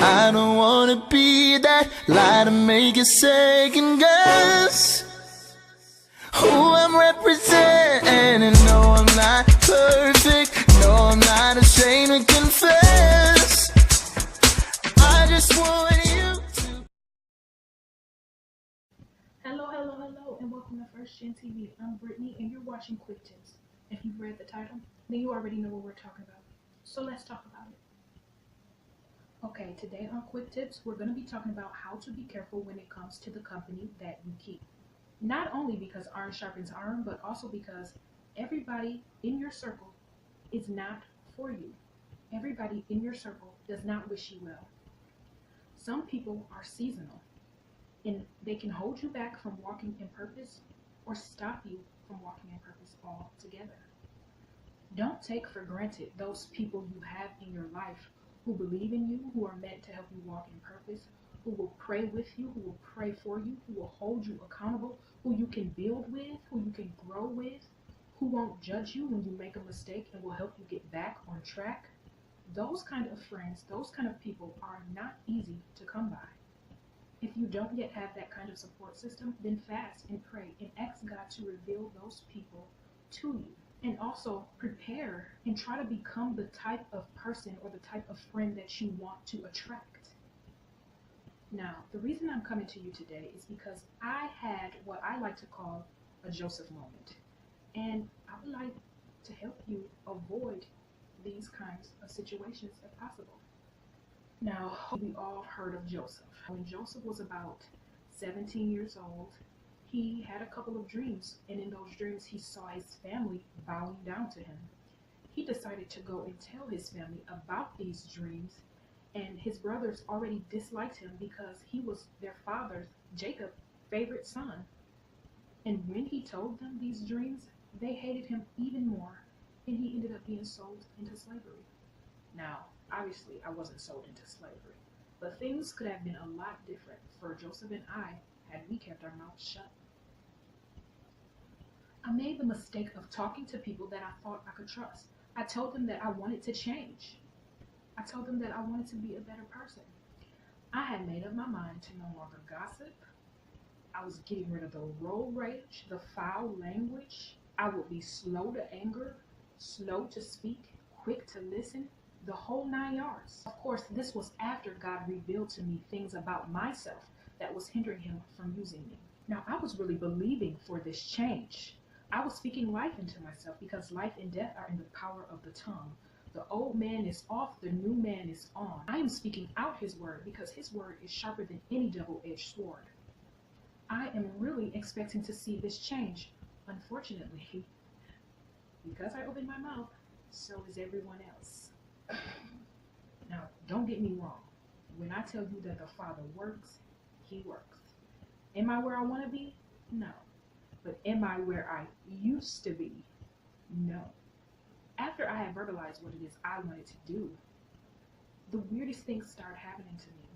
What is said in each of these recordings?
I don't wanna be that lie to make you second guess who I'm representing. No, I'm not perfect. No, I'm not ashamed to confess. I just want you to. Hello, and welcome to First Gen TV. I'm Brittany, and you're watching Quick Tips. If you've read the title, then you already know what we're talking about. So let's talk about it. Okay, today on Quick Tips, we're going to be talking about how to be careful when it comes to the company that you keep. Not only because iron sharpens iron, but also because everybody in your circle is not for you. Everybody in your circle does not wish you well. Some people are seasonal, and they can hold you back from walking in purpose or stop you from walking in purpose altogether. Don't take for granted those people you have in your life who believe in you, who are meant to help you walk in purpose, who will pray with you, who will pray for you, who will hold you accountable, who you can build with, who you can grow with, who won't judge you when you make a mistake and will help you get back on track. Those kind of friends, those kind of people are not easy to come by. If you don't yet have that kind of support system, then fast and pray and ask God to reveal those people to you. And also prepare and try to become the type of person or the type of friend that you want to attract. Now, the reason I'm coming to you today is because I had what I like to call a Joseph moment. And I would like to help you avoid these kinds of situations if possible. Now, we all heard of Joseph. When Joseph was about 17 years old, he had a couple of dreams, and in those dreams, he saw his family bowing down to him. He decided to go and tell his family about these dreams, and his brothers already disliked him because he was their father, Jacob's favorite son. And when he told them these dreams, they hated him even more, and he ended up being sold into slavery. Now, obviously, I wasn't sold into slavery, but things could have been a lot different for Joseph and I had we kept our mouths shut. I made the mistake of talking to people that I thought I could trust. I told them that I wanted to change. I told them that I wanted to be a better person. I had made up my mind to no longer gossip. I was getting rid of the road rage, the foul language. I would be slow to anger, slow to speak, quick to listen, the whole 9 yards. Of course, this was after God revealed to me things about myself that was hindering him from using me. Now, I was really believing for this change. I was speaking life into myself because life and death are in the power of the tongue. The old man is off, the new man is on. I am speaking out his word because his word is sharper than any double-edged sword. I am really expecting to see this change. Unfortunately, because I opened my mouth, so is everyone else. Now, don't get me wrong. When I tell you that the Father works, he works. Am I where I want to be? No. But am I where I used to be? No. After I had verbalized what it is I wanted to do, the weirdest things started happening to me.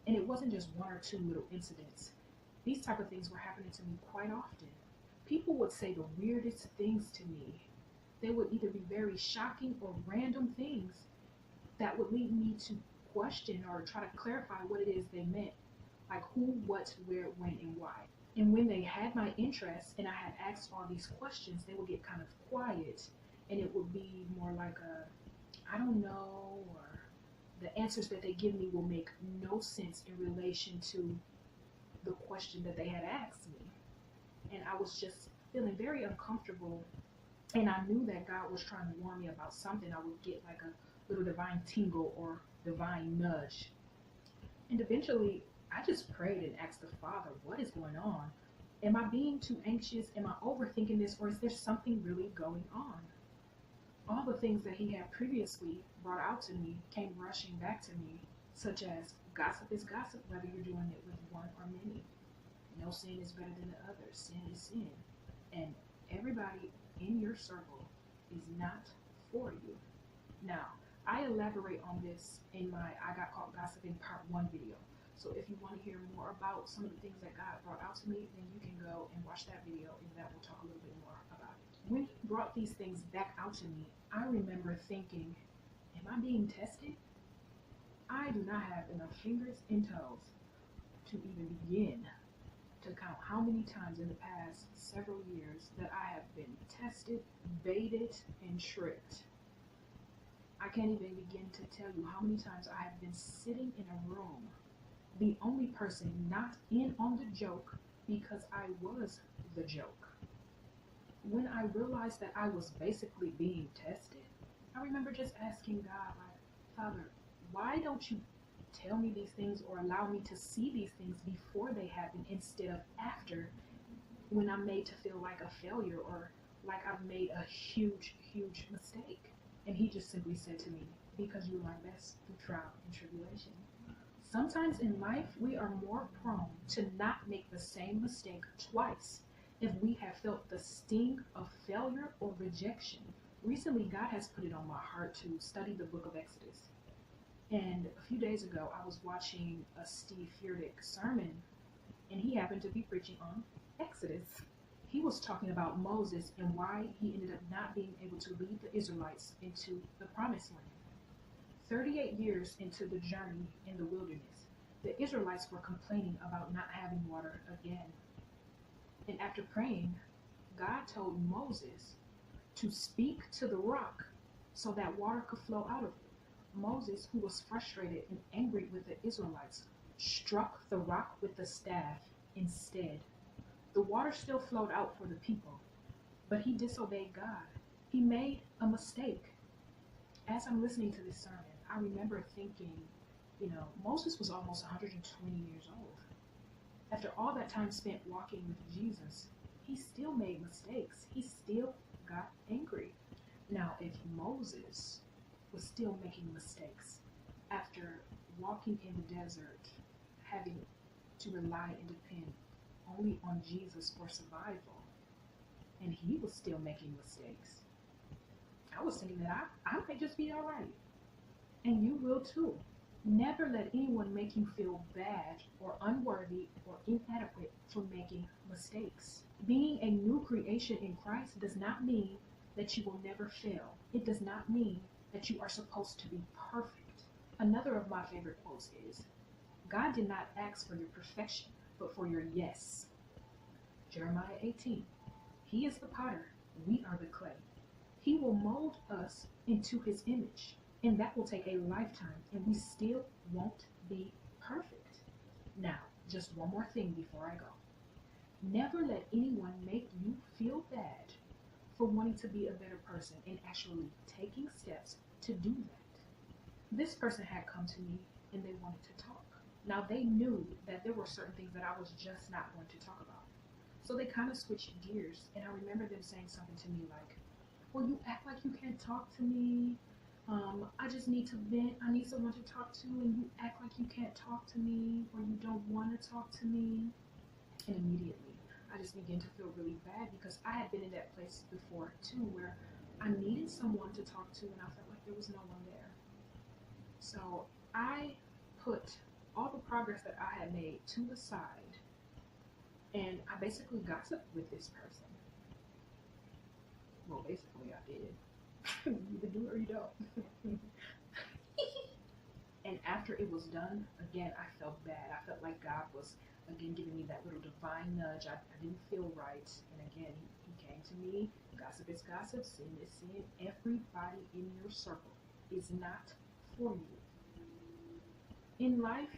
And it wasn't just one or two little incidents. These type of things were happening to me quite often. People would say the weirdest things to me. They would either be very shocking or random things that would lead me to question or try to clarify what it is they meant. Like who, what, where, when, and why. And when they had my interest and I had asked all these questions, they would get kind of quiet and it would be more like I don't know, or the answers that they give me will make no sense in relation to the question that they had asked me. And I was just feeling very uncomfortable, and I knew that God was trying to warn me about something. I would get like a little divine tingle or divine nudge. And eventually, I just prayed and asked the Father, what is going on? Am I being too anxious? Am I overthinking this? Or is there something really going on? All the things that he had previously brought out to me came rushing back to me, such as gossip is gossip, whether you're doing it with one or many. No sin is better than the other. Sin is sin. And everybody in your circle is not for you. Now, I elaborate on this in my I Got Caught Gossiping Part 1 video. So if you want to hear more about some of the things that God brought out to me, then you can go and watch that video, and that will talk a little bit more about it. When he brought these things back out to me, I remember thinking, am I being tested? I do not have enough fingers and toes to even begin to count how many times in the past several years that I have been tested, baited, and tricked. I can't even begin to tell you how many times I have been sitting in a room, the only person not in on the joke because I was the joke. When I realized that I was basically being tested, I remember just asking God, like, Father, why don't you tell me these things or allow me to see these things before they happen instead of after, when I'm made to feel like a failure or like I've made a huge, huge mistake? And he just simply said to me, because you learn best through trial and tribulation. Sometimes in life, we are more prone to not make the same mistake twice if we have felt the sting of failure or rejection. Recently, God has put it on my heart to study the book of Exodus. And a few days ago, I was watching a Steve Furtick sermon, and he happened to be preaching on Exodus. He was talking about Moses and why he ended up not being able to lead the Israelites into the promised land. 38 years into the journey in the wilderness, the Israelites were complaining about not having water again. And after praying, God told Moses to speak to the rock so that water could flow out of it. Moses, who was frustrated and angry with the Israelites, struck the rock with the staff instead. The water still flowed out for the people, but he disobeyed God. He made a mistake. As I'm listening to this sermon, I remember thinking, Moses was almost 120 years old. After all that time spent walking with Jesus, he still made mistakes. He still got angry. Now, if Moses was still making mistakes after walking in the desert, having to rely and depend only on Jesus for survival, and he was still making mistakes, I was thinking that I might just be all right. And you will too. Never let anyone make you feel bad or unworthy or inadequate for making mistakes. Being a new creation in Christ does not mean that you will never fail. It does not mean that you are supposed to be perfect. Another of my favorite quotes is, God did not ask for your perfection, but for your yes. Jeremiah 18. He is the potter, we are the clay. He will mold us into his image, and that will take a lifetime, and we still won't be perfect. Now, just one more thing before I go. Never let anyone make you feel bad for wanting to be a better person and actually taking steps to do that. This person had come to me and they wanted to talk. Now, they knew that there were certain things that I was just not going to talk about. So they kind of switched gears, and I remember them saying something to me like, well, you act like you can't talk to me. I just need to vent. I need someone to talk to, and you act like you can't talk to me or you don't want to talk to me. And immediately, I just began to feel really bad because I had been in that place before too, where I needed someone to talk to, and I felt like there was no one there. So I put all the progress that I had made to the side, and I basically gossiped with this person. Well, basically I did. You either do it or you don't. And after it was done, again, I felt bad. I felt like God was, again, giving me that little divine nudge. I didn't feel right. And again, he came to me. Gossip is gossip. Sin is sin. Everybody in your circle is not for you. In life,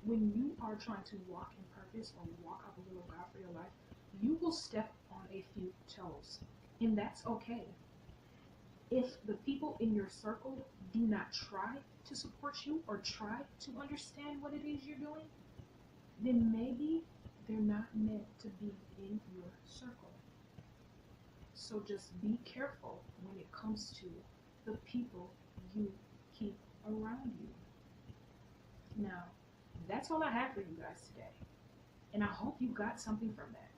when you are trying to walk in purpose or walk out the will of God for your life, you will step on a few toes. And that's okay. If the people in your circle do not try to support you or try to understand what it is you're doing, then maybe they're not meant to be in your circle. So just be careful when it comes to the people you keep around you. Now, that's all I have for you guys today. And I hope you got something from that.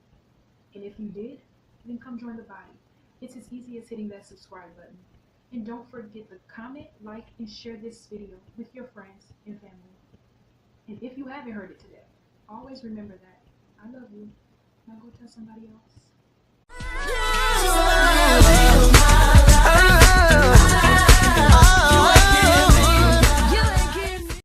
And if you did, then come join the body. It's as easy as hitting that subscribe button. And don't forget to comment, like, and share this video with your friends and family. And if you haven't heard it today, always remember that I love you. Now go tell somebody else.